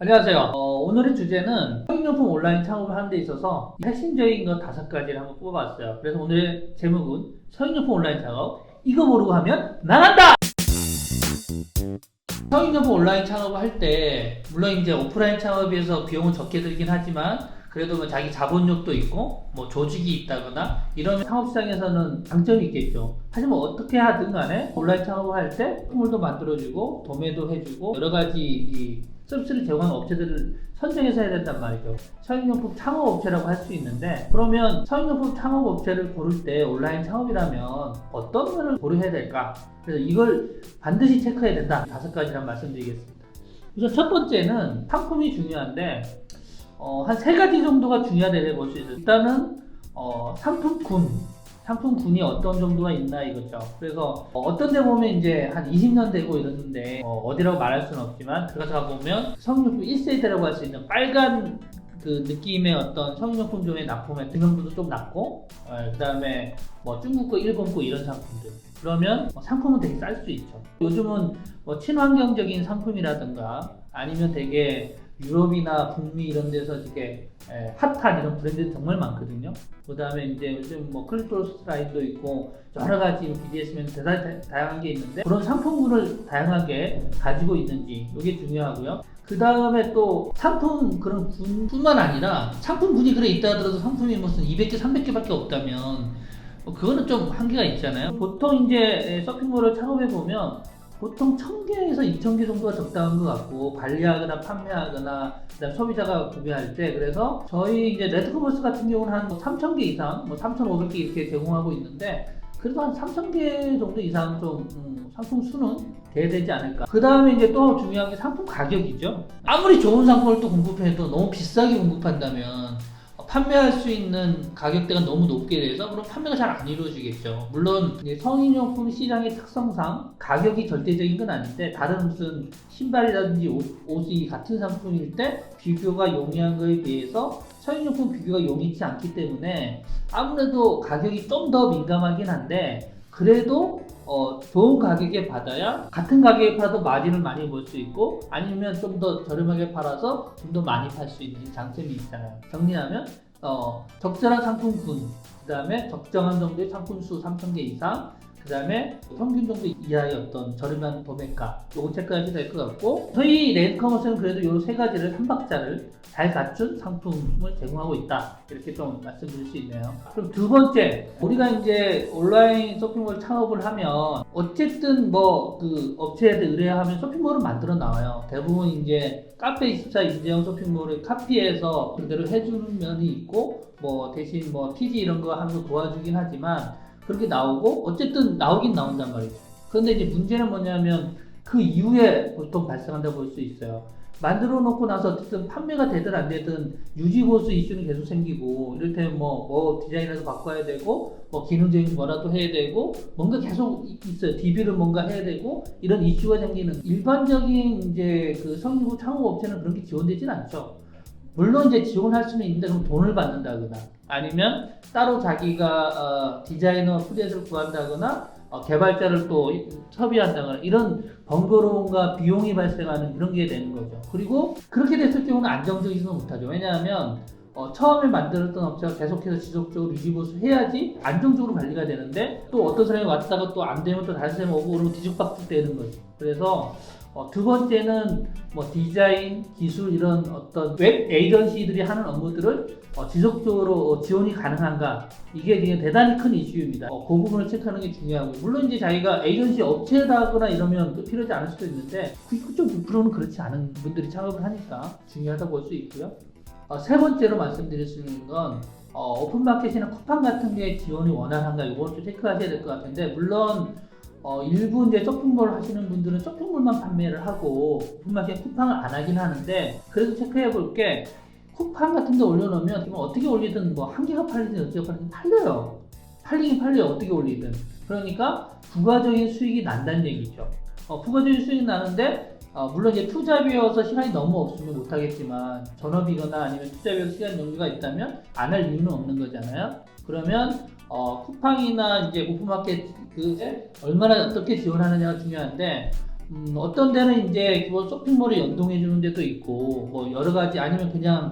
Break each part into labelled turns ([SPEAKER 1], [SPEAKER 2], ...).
[SPEAKER 1] 안녕하세요. 오늘의 주제는 성인용품 온라인 창업을 하는 데 있어서 핵심적인 것 5가지를 한번 뽑아봤어요. 그래서 오늘의 제목은 성인용품 온라인 창업, 이거 모르고 하면 망한다! 성인용품 온라인 창업을 할 때 물론 이제 오프라인 창업에 비해서 비용은 적게 들긴 하지만 그래도 뭐 자기 자본력도 있고 뭐 조직이 있다거나 이러면 창업시장에서는 장점이 있겠죠. 하지만 어떻게 하든 간에 온라인 창업을 할 때 선물도 만들어주고 도매도 해주고 여러 가지 이 서비스를 제공하는 업체들을 선정해서 해야 된단 말이죠. 성인용품 창업업체라고 할 수 있는데, 그러면 성인용품 창업업체를 고를 때 온라인 창업이라면 어떤 면을 고려해야 될까? 그래서 이걸 반드시 체크해야 된다. 5가지란 말씀드리겠습니다. 우선 첫 번째는 상품이 중요한데 한 3가지 정도가 중요하다고 볼 수 있어요. 일단은 상품군이 어떤 정도가 있나 이거죠. 그래서 어떤 데 보면 이제 한 20년 되고 이러는데 어디라고 말할 수는 없지만 들어가서 보면 성인용품 1세대라고 할 수 있는 빨간 그 느낌의 어떤 성인용품종의 납품의 등급도 좀 낮고 그 다음에 뭐 중국 거, 일본 거 이런 상품들, 그러면 상품은 되게 쌀 수 있죠. 요즘은 뭐 친환경적인 상품이라든가 아니면 되게 유럽이나 북미 이런 데서 되게 핫한 이런 브랜드들이 정말 많거든요. 그 다음에 이제 요즘 뭐 클리토스 라인도 있고 여러 가지 BDS면 대단히 다양한 게 있는데 그런 상품군을 다양하게 가지고 있는지 이게 중요하고요. 그 다음에 또 상품 그런 군뿐만 아니라 상품군이 그래 있다 하더라도 상품이 무슨 200개, 300개밖에 없다면 그거는 좀 한계가 있잖아요. 보통 이제 쇼핑몰을 창업해 보면 보통 1000개에서 2000개 정도가 적당한 것 같고, 관리하거나 판매하거나 그다음 소비자가 구매할 때. 그래서 저희 이제 레드커머스 같은 경우는 한 3000개 이상, 3500개 이렇게 제공하고 있는데, 그래도 한 3000개 정도 이상 좀 상품 수는 돼야 되지 않을까. 그 다음에 이제 또 중요한 게 상품 가격이죠. 아무리 좋은 상품을 또 공급해도 너무 비싸게 공급한다면 판매할 수 있는 가격대가 너무 높게 돼서 그럼 판매가 잘 안 이루어지겠죠. 물론 성인용품 시장의 특성상 가격이 절대적인 건 아닌데, 다른 무슨 신발이라든지 옷이 같은 상품일 때 비교가 용이한 거에 비해서 성인용품 비교가 용이치 않기 때문에 아무래도 가격이 좀 더 민감하긴 한데, 그래도 좋은 가격에 받아야 같은 가격에 팔아도 마진을 많이 볼 수 있고, 아니면 좀 더 저렴하게 팔아서 좀 더 많이 팔 수 있는 장점이 있잖아요. 정리하면 적절한 상품군, 그 다음에 적정한 정도의 상품수 3000개 이상, 그 다음에 평균 정도 이하의 어떤 저렴한 도매가, 요거 체크하셔야 될 것 같고, 저희 레드커머스는 그래도 요 3가지를 한 박자를 잘 갖춘 상품을 제공하고 있다, 이렇게 좀 말씀드릴 수 있네요. 그럼 두 번째, 우리가 이제 온라인 쇼핑몰 창업을 하면 어쨌든 뭐 그 업체한테 의뢰하면 쇼핑몰을 만들어 나와요. 대부분 이제 카페24 인재형 쇼핑몰을 카피해서 그대로 해주는 면이 있고, 뭐 대신 뭐 TG 이런 거 하는 거 도와주긴 하지만 그렇게 나오고 어쨌든 나오긴 나온단 말이죠. 그런데 이제 문제는 뭐냐면 그 이후에 보통 발생한다고 볼 수 있어요. 만들어 놓고 나서 어쨌든 판매가 되든 안 되든 유지보수 이슈는 계속 생기고, 이를테면 뭐 디자인이라도 바꿔야 되고, 뭐 기능적인 거라도 해야 되고, 뭔가 계속 있어요. DB를 뭔가 해야 되고, 이런 이슈가 생기는 일반적인 이제 그 성인용품 창업 업체는 그런 게 지원되진 않죠. 물론 이제 지원할 수는 있는데 그럼 돈을 받는다거나 아니면 따로 자기가 디자이너 프리랜서를 구한다거나 개발자를 또 섭외한다거나 이런 번거로움과 비용이 발생하는 그런 게 되는 거죠. 그리고 그렇게 됐을 경우는 안정적이지는 못하죠. 왜냐하면 처음에 만들었던 업체가 계속해서 지속적으로 유지보수 해야지 안정적으로 관리가 되는데, 또 어떤 사람이 왔다가 또 안 되면 또 다른 사람이 오고 그러면 뒤죽박죽 되는 거죠. 그래서 두 번째는 뭐 디자인, 기술 이런 어떤 웹 에이전시들이 하는 업무들을 지속적으로 지원이 가능한가, 이게 대단히 큰 이슈입니다. 그 부분을 체크하는 게 중요하고, 물론 이제 자기가 에이전시 업체다거나 이러면 또 필요하지 않을 수도 있는데 99.9%는 그렇지 않은 분들이 창업을 하니까 중요하다고 볼 수 있고요. 세 번째로 말씀드릴 수 있는 건 오픈마켓이나 쿠팡 같은 게 지원이 원활한가, 이건 좀 체크하셔야 될 것 같은데, 물론 일부 이제 쇼핑몰 하시는 분들은 쇼핑몰만 판매를 하고 오픈마켓 쿠팡을 안 하긴 하는데, 그래도 체크해 볼 게 쿠팡 같은 데 올려놓으면 지금 어떻게 올리든 뭐 한 개가 팔리든 어떻게 팔리든 팔려요. 팔리긴 팔려요. 어떻게 올리든. 그러니까 부가적인 수익이 난다는 얘기죠. 부가적인 수익이 나는데 물론 이제 투자비여서 시간이 너무 없으면 못하겠지만, 전업이거나 아니면 투자비여서 시간 여유가 있다면 안 할 이유는 없는 거잖아요. 그러면 쿠팡이나 이제 오픈마켓 얼마나 어떻게 지원하느냐가 중요한데, 어떤 데는 이제 기본 쇼핑몰에 연동해 주는 데도 있고 뭐 여러 가지 아니면 그냥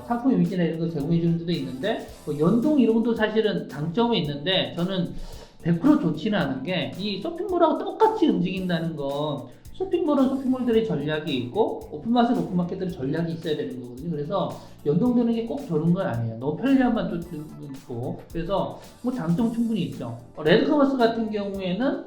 [SPEAKER 1] 상품 이미지나 이런 거 제공해 주는 데도 있는데 뭐 연동 이런 것도 사실은 장점이 있는데 저는 100% 좋지는 않은 게 이 쇼핑몰하고 똑같이 움직인다는 건 쇼핑몰은 쇼핑몰들의 전략이 있고 오픈마켓은 오픈마켓들의 전략이 있어야 되는 거거든요. 그래서 연동되는 게 꼭 좋은 건 아니에요. 너무 편리함만 좀 있고 그래서 뭐 장점 충분히 있죠. 레드커머스 같은 경우에는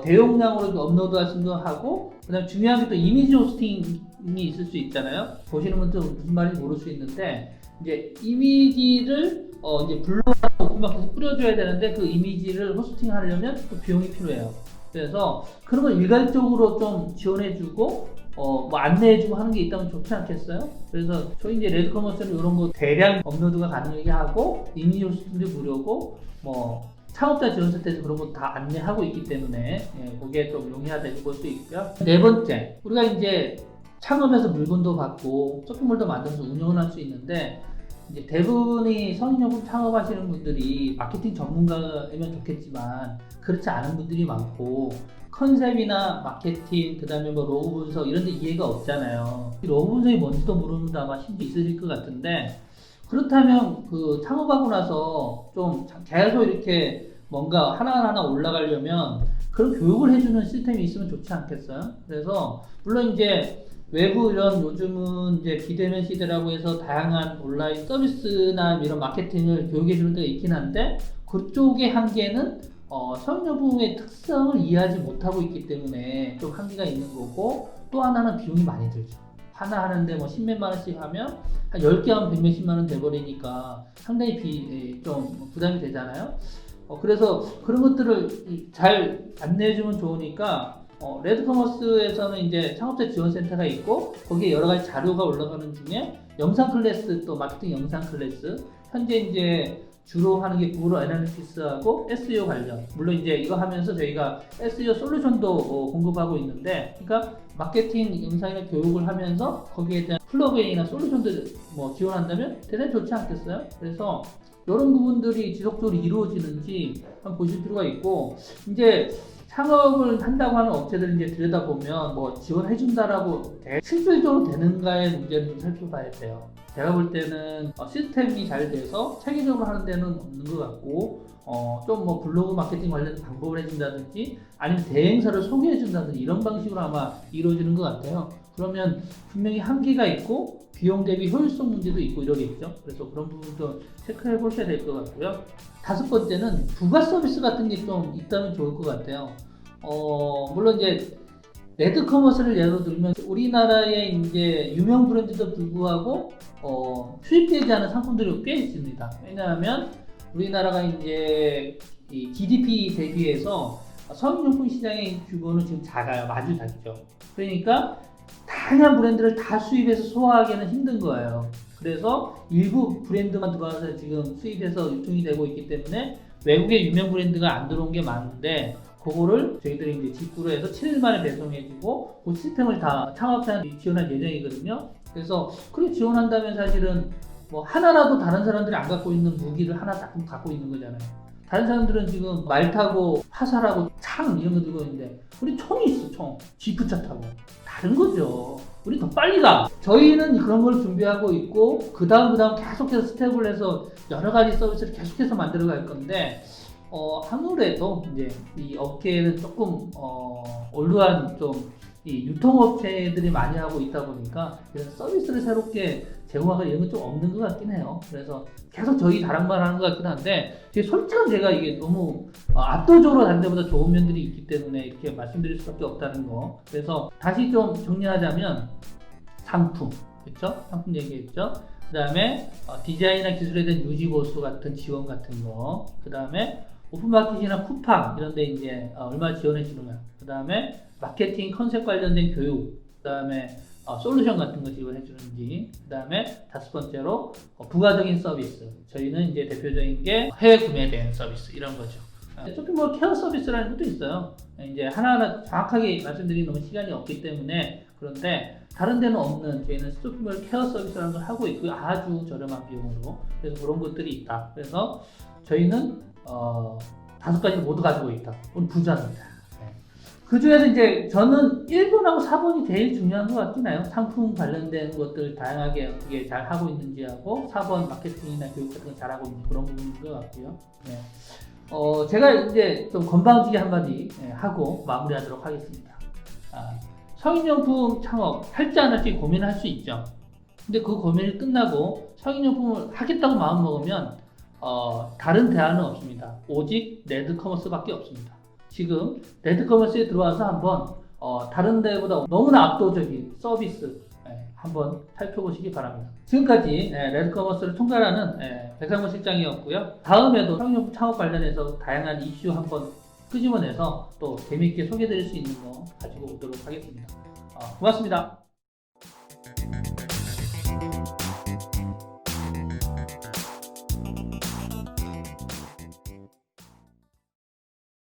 [SPEAKER 1] 대용량으로 업로드할 수도 하고 그다음 중요한 게 또 이미지 호스팅이 있을 수 있잖아요. 보시는 분들 무슨 말인지 모를 수 있는데 이제 이미지를 이제 블로그하고 오픈마켓에서 뿌려줘야 되는데 그 이미지를 호스팅하려면 또 비용이 필요해요. 그래서 그런 걸 일괄적으로 좀 지원해주고 뭐 안내해주고 하는 게 있다면 좋지 않겠어요? 그래서 저희 이제 레드커머스는 이런 거 대량 업로드가 가능하게 하고 이미지 호스팅도 무료고 뭐 창업자 지원 세트에서 그런 거 다 안내하고 있기 때문에 거기에 좀 용이하다고 볼 수 있고요. 네 번째, 우리가 이제 창업해서 물건도 받고 쇼핑몰도 만들어서 운영을 할 수 있는데 이제 대부분이 성인용품 창업하시는 분들이 마케팅 전문가이면 좋겠지만 그렇지 않은 분들이 많고 컨셉이나 마케팅 그 다음에 뭐 로고 분석 이런 데 이해가 없잖아요. 로고 분석이 뭔지도 모르는 분도 아마 심지어 있으실 것 같은데 그렇다면 그 창업하고 나서 좀 계속 이렇게 뭔가 하나하나 올라가려면 그런 교육을 해주는 시스템이 있으면 좋지 않겠어요? 그래서 물론 이제 외부 이런 요즘은 이제 비대면 시대라고 해서 다양한 온라인 서비스나 이런 마케팅을 교육해 주는 데가 있긴 한데 그쪽의 한계는 성인용품의 특성을 이해하지 못하고 있기 때문에 좀 한계가 있는 거고 또 하나는 비용이 많이 들죠. 하나 하는데 뭐 10몇만 원씩 하면 한 10개 하면 100몇십만 원 돼버리니까 상당히 좀 부담이 되잖아요. 그래서 그런 것들을 잘 안내해주면 좋으니까 레드커머스에서는 이제 창업자 지원센터가 있고 거기에 여러 가지 자료가 올라가는 중에 영상 클래스 또 마케팅 영상 클래스 현재 이제 주로 하는 게 구글 애널리티스하고 SEO 관련 물론 이제 이거 하면서 저희가 SEO 솔루션도 공급하고 있는데 그러니까 마케팅 영상이나 교육을 하면서 거기에 대한 플러그인이나 솔루션들 뭐 지원한다면 대단히 좋지 않겠어요? 그래서 이런 부분들이 지속적으로 이루어지는지 한번 보실 필요가 있고 이제 창업을 한다고 하는 업체들 이제 들여다보면 뭐 지원해준다라고 실질적으로 되는가의 문제를 좀 살펴봐야 돼요. 제가 볼 때는 시스템이 잘 돼서 체계적으로 하는 데는 없는 것 같고 좀 뭐 블로그 마케팅 관련 방법을 해준다든지 아니면 대행사를 소개해준다든지 이런 방식으로 아마 이루어지는 것 같아요. 그러면 분명히 한계가 있고 비용 대비 효율성 문제도 있고 이러겠죠. 그래서 그런 부분도 체크해 보셔야 될 것 같고요. 다섯 번째는 부가 서비스 같은 게 좀 있다면 좋을 것 같아요. 물론 이제 레드커머스를 예로 들면 우리나라의 이제 유명 브랜드도 불구하고 수입되지 않은 상품들이 꽤 있습니다. 왜냐하면 우리나라가 이제 이 GDP 대비해서 성인용품 시장의 규모는 지금 작아요. 아주 작죠. 그러니까 다양한 브랜드를 다 수입해서 소화하기는 힘든 거예요. 그래서 일부 브랜드만 들어와서 지금 수입해서 유통이 되고 있기 때문에 외국의 유명 브랜드가 안 들어온 게 많은데 그거를 저희들이 이제 직구로 해서 7일 만에 배송해주고 그 시스템을 다 창업자한테 지원할 예정이거든요. 그래서 그렇게 지원한다면 사실은 뭐 하나라도 다른 사람들이 안 갖고 있는 무기를 하나 딱 갖고 있는 거잖아요. 다른 사람들은 지금 말 타고 화살하고 창 이런 거 들고 있는데 우리 총이 있어. 총 지프차 타고 다른 거죠. 우리 더 빨리 가. 저희는 그런 걸 준비하고 있고 그 다음 계속해서 스텝을 해서 여러 가지 서비스를 계속해서 만들어 갈 건데 아무래도 이제 이 업계에는 조금 올드한 좀 이 유통업체들이 많이 하고 있다 보니까 그래서 서비스를 새롭게 제공하기 이런 건 좀 없는 것 같긴 해요. 그래서 계속 저희 자랑만 하는 것 같긴 한데 솔직한 제가 이게 너무 압도적으로 다른 데보다 좋은 면들이 있기 때문에 이렇게 말씀드릴 수밖에 없다는 거. 그래서 다시 좀 정리하자면 상품, 그렇죠? 상품 얘기했죠. 그 다음에 디자인이나 기술에 대한 유지보수 같은 지원 같은 거. 그 다음에 오픈마켓이나 쿠팡 이런 데 이제 얼마 지원해 주느냐. 그 다음에 마케팅 컨셉 관련된 교육. 그 다음에 솔루션 같은 거 지원해 주는지. 그 다음에 다섯 번째로 부가적인 서비스. 저희는 이제 대표적인 게 해외 구매에 대한 서비스 이런 거죠. 쇼핑몰 케어 서비스라는 것도 있어요. 이제 하나하나 정확하게 말씀드리는 너무 시간이 없기 때문에 그런데 다른 데는 없는 저희는 쇼핑몰 케어 서비스라는 걸 하고 있고요. 아주 저렴한 비용으로. 그래서 그런 것들이 있다. 그래서 저희는 다섯 가지를 모두 가지고 있다. 오늘 부자입니다. 네. 그 중에서 이제 저는 1번하고 4번이 제일 중요한 것 같긴 해요. 상품 관련된 것들 다양하게 어떻게 잘 하고 있는지하고 4번 마케팅이나 교육 같은 거 잘하고 있는지 그런 부분인 것 같고요. 네. 제가 이제 좀 건방지게 한마디 하고 마무리하도록 하겠습니다. 성인용품 창업 할지 안 할지 고민을 할 수 있죠. 근데 그 고민이 끝나고 성인용품을 하겠다고 마음먹으면 다른 대안은 없습니다. 오직 레드커머스밖에 없습니다. 지금 레드커머스에 들어와서 한번 다른 데보다 너무나 압도적인 서비스 한번 살펴보시기 바랍니다. 지금까지 레드커머스를 총괄하는 백상문 실장이었고요. 다음에도 성인용품 창업 관련해서 다양한 이슈 한번 끄집어내서 또 재미있게 소개해드릴 수 있는 거 가지고 오도록 하겠습니다. 고맙습니다.